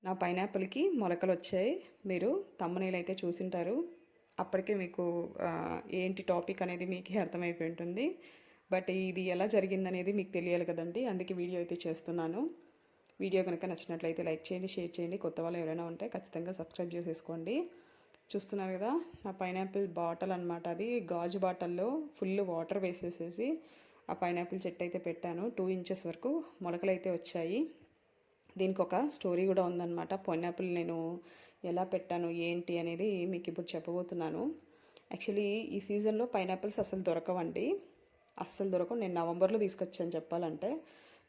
నా పైనాపిల్కి మొలకలు వచ్చాయి. మీరు థంబ్‌నెయిల్ అయితే చూసింటారు. అప్పటికే మీకు ఏంటి టాపిక్ అనేది మీకే అర్థమైపోయి ఉంటుంది. బట్ ఇది ఎలా జరిగిందనేది మీకు తెలియాలి కదండీ! అందుకే వీడియో అయితే చేస్తున్నాను. వీడియో కనుక నచ్చినట్లయితే లైక్ చేయండి, షేర్ చేయండి. కొత్త వాళ్ళు ఎవరైనా ఉంటే ఖచ్చితంగా సబ్స్క్రైబ్ చేసేసుకోండి. చూస్తున్నారు కదా, నా పైనాపిల్ బాటిల్ అనమాట. అది గాజు బాటిల్లో ఫుల్ వాటర్ వేసేసేసి ఆ పైనాపిల్ చెట్టు అయితే పెట్టాను. 2 ఇంచెస్ వరకు మొలకలైతే వచ్చాయి. దీనికి ఒక స్టోరీ కూడా ఉందన్నమాట. పైనాపిల్ నేను ఎలా పెట్టాను ఏంటి అనేది మీకు ఇప్పుడు చెప్పబోతున్నాను. యాక్చువల్లీ ఈ సీజన్లో పైనాపిల్స్ అసలు దొరకవండి, అస్సలు దొరకవు. నేను నవంబర్లో తీసుకొచ్చాను చెప్పాలంటే.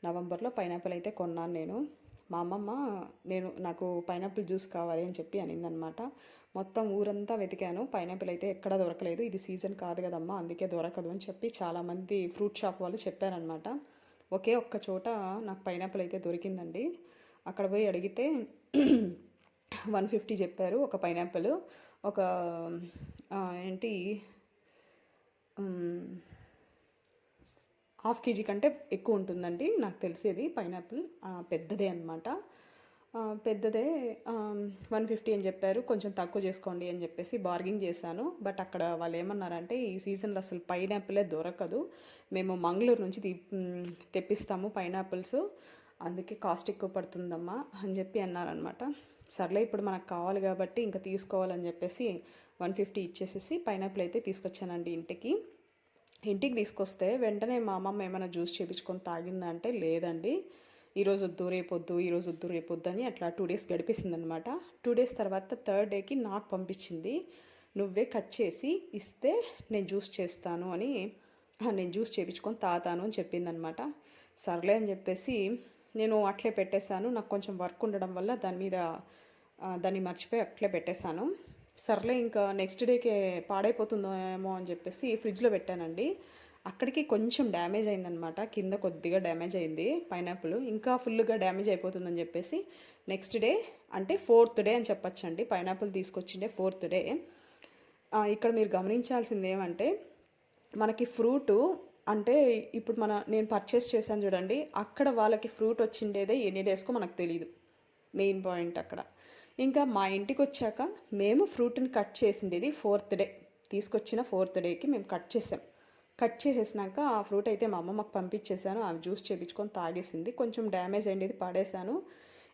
నవంబర్లో పైనాపిల్ అయితే కొన్నాను నేను. మా అమ్మమ్మ నాకు పైనాపిల్ జ్యూస్ కావాలి అని చెప్పి అనిందనమాట. మొత్తం ఊరంతా వెతికాను, పైనాపిల్ అయితే ఎక్కడా దొరకలేదు. ఇది సీజన్ కాదు కదమ్మా, అందుకే దొరకదు అని చెప్పి చాలామంది ఫ్రూట్ షాప్ వాళ్ళు చెప్పారనమాట. ఒకే ఒక్క చోట నాకు పైనాపిల్ అయితే దొరికిందండి. అక్కడ పోయి అడిగితే 150 చెప్పారు ఒక పైనాపిల్. ఒక ఏంటి హాఫ్ కేజీ కంటే ఎక్కువ ఉంటుందండి నాకు తెలిసేది పైనాపిల్. పెద్దదే అనమాట. పెద్దదే 150 అని చెప్పారు. కొంచెం తక్కువ చేసుకోండి అని చెప్పేసి బార్గింగ్ చేశాను. బట్ అక్కడ వాళ్ళు ఏమన్నారంటే, ఈ సీజన్లో అసలు పైనాపిలే దొరకదు, మేము మంగళూరు నుంచి తెప్పిస్తాము పైనాపిల్స్, అందుకే కాస్ట్ ఎక్కువ పడుతుందమ్మా అని చెప్పి అన్నారనమాట. సర్లే ఇప్పుడు మనకు కావాలి కాబట్టి ఇంకా తీసుకోవాలని చెప్పేసి 150 ఇచ్చేసేసి పైనాపిల్ అయితే తీసుకొచ్చానండి ఇంటికి. ఇంటికి తీసుకొస్తే వెంటనే మా అమ్మమ్మ ఏమైనా జ్యూస్ చేయించుకొని తాగిందా అంటే లేదండి. ఈరోజు వద్దు రేపొద్దు, ఈరోజు వద్దు రేపొద్దు అని అట్లా 2 డేస్ గడిపేసింది అనమాట. 2 డేస్ తర్వాత 3rd డేకి నాకు పంపించింది. నువ్వే కట్ చేసి ఇస్తే నేను జ్యూస్ చేస్తాను అని, నేను జ్యూస్ చేయించుకొని తాతాను అని చెప్పిందనమాట. సర్లే అని చెప్పేసి నేను అట్లే పెట్టేశాను. నాకు కొంచెం వర్క్ ఉండడం వల్ల దాన్ని మర్చిపోయి అట్లే పెట్టేశాను. సర్లే ఇంకా నెక్స్ట్ డేకే పాడైపోతుందేమో అని చెప్పేసి ఫ్రిడ్జ్లో పెట్టానండి. అక్కడికి కొంచెం డ్యామేజ్ అయిందనమాట, కింద కొద్దిగా డ్యామేజ్ అయింది పైనాపిల్. ఇంకా ఫుల్గా డ్యామేజ్ అయిపోతుందని చెప్పేసి నెక్స్ట్ డే అంటే 4th డే అని చెప్పచ్చండి, పైనాపిల్ తీసుకొచ్చిండే 4th డే. ఇక్కడ మీరు గమనించాల్సింది ఏమంటే, మనకి ఫ్రూటు అంటే ఇప్పుడు నేను పర్చేస్ చేశాను చూడండి, అక్కడ వాళ్ళకి ఫ్రూట్ వచ్చిండేదే ఎన్ని డేస్కో మనకు తెలియదు. మెయిన్ పాయింట్ అక్కడ. ఇంకా మా ఇంటికి వచ్చాక మేము ఫ్రూట్ని కట్ చేసిండేది 4th డే. తీసుకొచ్చిన 4th డేకి మేము కట్ చేసాం. కట్ చేసేసినాక ఆ ఫ్రూట్ అయితే మా అమ్మమ్మకి పంపించేశాను. ఆమె జ్యూస్ చేయించుకొని తాగేసింది. కొంచెం డ్యామేజ్ అయ్యేది పడేశాను.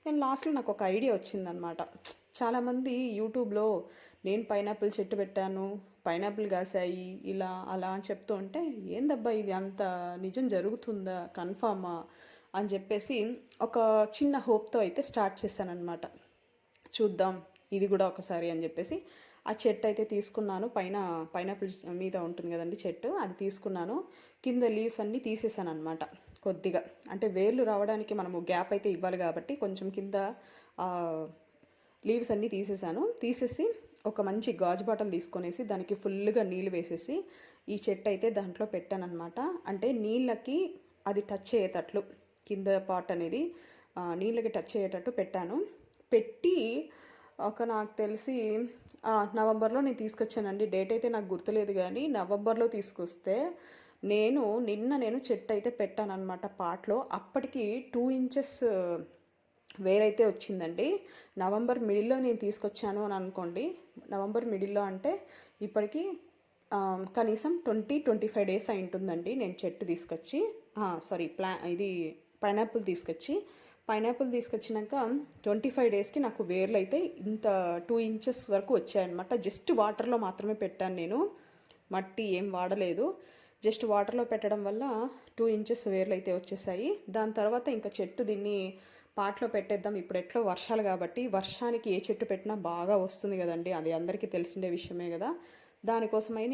అండ్ లాస్ట్లో నాకు ఒక ఐడియా వచ్చిందనమాట. చాలామంది యూట్యూబ్లో నేను పైనాపిల్ చెట్టు పెట్టాను, పైనాపిల్ కాసాయి, ఇలా అలా అని చెప్తూ ఉంటే, ఏందబ్బా ఇది అంత నిజం జరుగుతుందా, కన్ఫామా అని చెప్పేసి ఒక చిన్న హోప్తో అయితే స్టార్ట్ చేశానన్నమాట. చూద్దాం ఇది కూడా ఒకసారి అని చెప్పేసి ఆ చెట్టు అయితే తీసుకున్నాను. పైనాపిల్ మీద ఉంటుంది కదండి చెట్టు, అది తీసుకున్నాను. కింద లీవ్స్ అన్నీ తీసేసాను అనమాట కొద్దిగా. అంటే వేర్లు రావడానికి మనము గ్యాప్ అయితే ఇవ్వాలి కాబట్టి కొంచెం కింద లీవ్స్ అన్నీ తీసేసి ఒక మంచి గాజు బాటలు తీసుకొనేసి దానికి ఫుల్గా నీళ్ళు వేసేసి ఈ చెట్టు అయితే దాంట్లో పెట్టానమాట. అంటే నీళ్ళకి అది టచ్ అయ్యేటట్లు, కింద పార్ట్ అనేది నీళ్ళకి టచ్ అయ్యేటట్టు పెట్టాను. పెట్టి నాకు తెలిసి నవంబర్లో నేను తీసుకొచ్చానండి. డేట్ అయితే నాకు గుర్తులేదు, కానీ నవంబర్లో తీసుకొస్తే నిన్న చెట్టు అయితే పెట్టానన్నమాట పాట్లో. అప్పటికి 2 ఇంచెస్ వేరైతే వచ్చిందండి. నవంబర్ మిడిల్లో నేను తీసుకొచ్చాను అని అనుకోండి. నవంబర్ మిడిల్లో అంటే ఇప్పటికి కనీసం 20-25 డేస్ అయి ఉంటుందండి నేను చెట్టు తీసుకొచ్చి, ఇది పైనాపిల్ తీసుకొచ్చినాక 25 డేస్కి నాకు వేర్లు అయితే ఇంత 2 ఇంచెస్ వరకు వచ్చాయన్నమాట. జస్ట్ వాటర్లో మాత్రమే పెట్టాను నేను, మట్టి ఏం వాడలేదు. జస్ట్ వాటర్లో పెట్టడం వల్ల 2 ఇంచెస్ వేర్లు అయితే వచ్చేసాయి. దాని తర్వాత ఇంకా చెట్టు దీన్ని పాట్లో పెట్టేద్దాం. ఇప్పుడు ఎట్లో వర్షాలు కాబట్టి, వర్షానికి ఏ చెట్టు పెట్టినా బాగా వస్తుంది కదండి, అది అందరికీ తెలిసిండే విషయమే కదా. దానికోసమై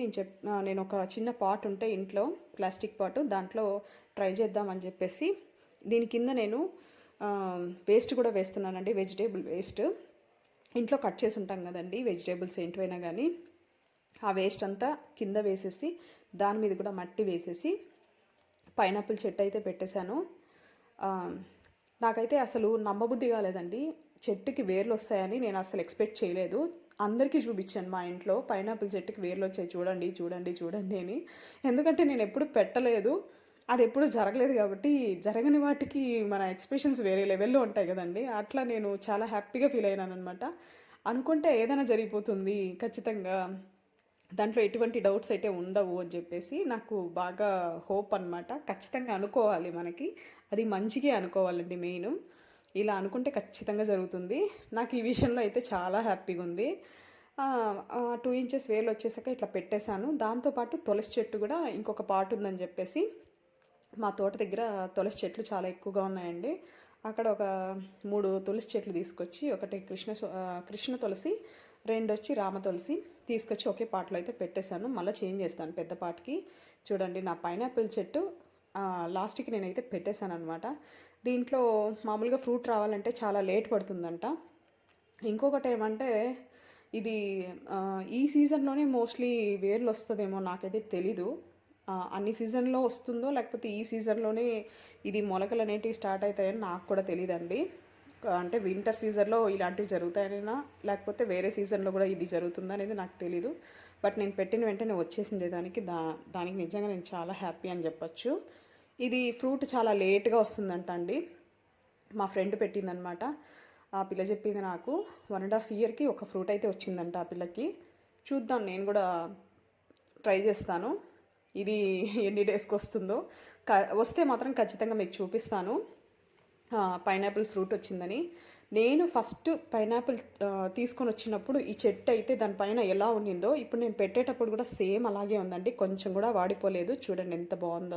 నేను ఒక చిన్న పాట్ ఉంటే ఇంట్లో, ప్లాస్టిక్ పాటు, దాంట్లో ట్రై చేద్దామని చెప్పేసి దీని కింద నేను వేస్ట్ కూడా వేస్తున్నానండి, వెజిటేబుల్ వేస్ట్. ఇంట్లో కట్ చేసి ఉంటాం కదండి వెజిటేబుల్స్ ఏంటివైనా కానీ, ఆ వేస్ట్ అంతా కింద వేసేసి దాని మీద కూడా మట్టి వేసేసి పైనాపిల్ చెట్టు అయితే పెట్టేశాను. నాకైతే అసలు నమ్మబుద్ధి కాలేదండి, చెట్టుకి వేర్లు వస్తాయని నేను అసలు ఎక్స్పెక్ట్ చేయలేదు. అందరికీ చూపించాను మా ఇంట్లో, పైనాపిల్ చెట్టుకి వేర్లు వచ్చాయి చూడండి చూడండి చూడండి అని. ఎందుకంటే నేను ఎప్పుడు పెట్టలేదు. అదెప్పుడు జరగలేదు గాబట్టి, జరగని వాటికి మన ఎక్స్‌ప్రెషన్స్ వేరే లెవెల్‌లో ఉంటాయి గదండీ! అట్లా నేను చాలా హ్యాపీగా ఫీల్ అయ్యాననమాట. అనుకుంటే ఏదైనా జరిగిపోతుంది ఖచ్చితంగా. దాంట్లో ఎటువంటి డౌట్స్ అయితే ఉండవు అని జెప్పేసి నాకు బాగా హోప్ అనమాట. ఖచ్చితంగా అనుకోవాలి మనకి. అది మంచికే అనుకోవాలండి మెయిను. ఇలా అనుకుంటే ఖచ్చితంగా జరుగుతుంది. నాకు ఈ విషయంలో అయితే చాలా హ్యాపీగుంది. 2 ఇంచెస్ వేలొచ్చేసాక ఇట్లా పెట్టేసాను. దాంతో పాటు తులసి చెట్టు గూడా ఇంకొక పాట్ ఉందని జెప్పేసి మా తోట దగ్గర తులసి చెట్లు చాలా ఎక్కువగా ఉన్నాయండి. అక్కడ ఒక 3 తులసి చెట్లు తీసుకొచ్చి, ఒకటి కృష్ణ తులసి, రెండొచ్చి రామ తులసి తీసుకొచ్చి ఒకే పాట్‌లో అయితే పెట్టేశాను. మళ్ళా చేంజ్ చేస్తాను పెద్ద పాట్‌కి. చూడండి నా పైనాపిల్ చెట్టు లాస్ట్‌కి నేనైతే పెట్టేశాననమాట. దీంట్లో మామూలుగా ఫ్రూట్ రావాలంటే చాలా లేట్ పడుతుందంట. ఇంకొకటేమంటే ఇది ఈ సీజన్‌లోనే మోస్ట్‌లీ వేర్లొస్తదేమో నాకైతే తెలీదు. అన్ని సీజన్‌లో వస్తుందో లేకపోతే ఈ సీజన్‌లోనే ఇది మొలకలనేటివి స్టార్ట్ అయితాయని నాకు కూడా తెలీదండి. అంటే వింటర్ సీజన్‌లో ఇలాంటివి జరుగుతాయనా? లేకపోతే వేరే సీజన్‌లో గూడా ఇది జరుగుతుందా అనేది నాకు తెలీదు. బట్ నేను పెట్టిన వెంటనే వచ్చేసింది దానికి. దానికి నిజంగా నేను చాలా హ్యాపీ అని జెప్పొచ్చు. ఇది ఫ్రూట్ చాలా లేట్‌గా వస్తుందంట అండి. మా ఫ్రెండ్ పెట్టిందనమాట. ఆ పిల్ల చెప్పింది నాకు. 1 ½ ఇయర్‌కి ఒక ఫ్రూట్ అయితే వచ్చిందంట ఆ పిల్లకి. చూద్దాం నేను గూడా ట్రై జేస్తాను. ఇది ఎన్ని డేస్‌కొస్తుందో. క వస్తే మాత్రం ఖచ్చితంగా మీకు చూపిస్తాను. పైనాపిల్ ఫ్రూట్ వచ్చిందని. నేను ఫస్ట్ పైనాపిల్ తీసుకొనొచ్చినప్పుడు ఈ చెట్టయితే దాని పైన ఎలా ఉండిందో, ఇప్పుడు నేను పెట్టేటప్పుడు గూడా సేమ్ అలాగే ఉందండి. కొంచెం గూడా వాడిపోలేదు. చూడండి ఎంత బావుందో.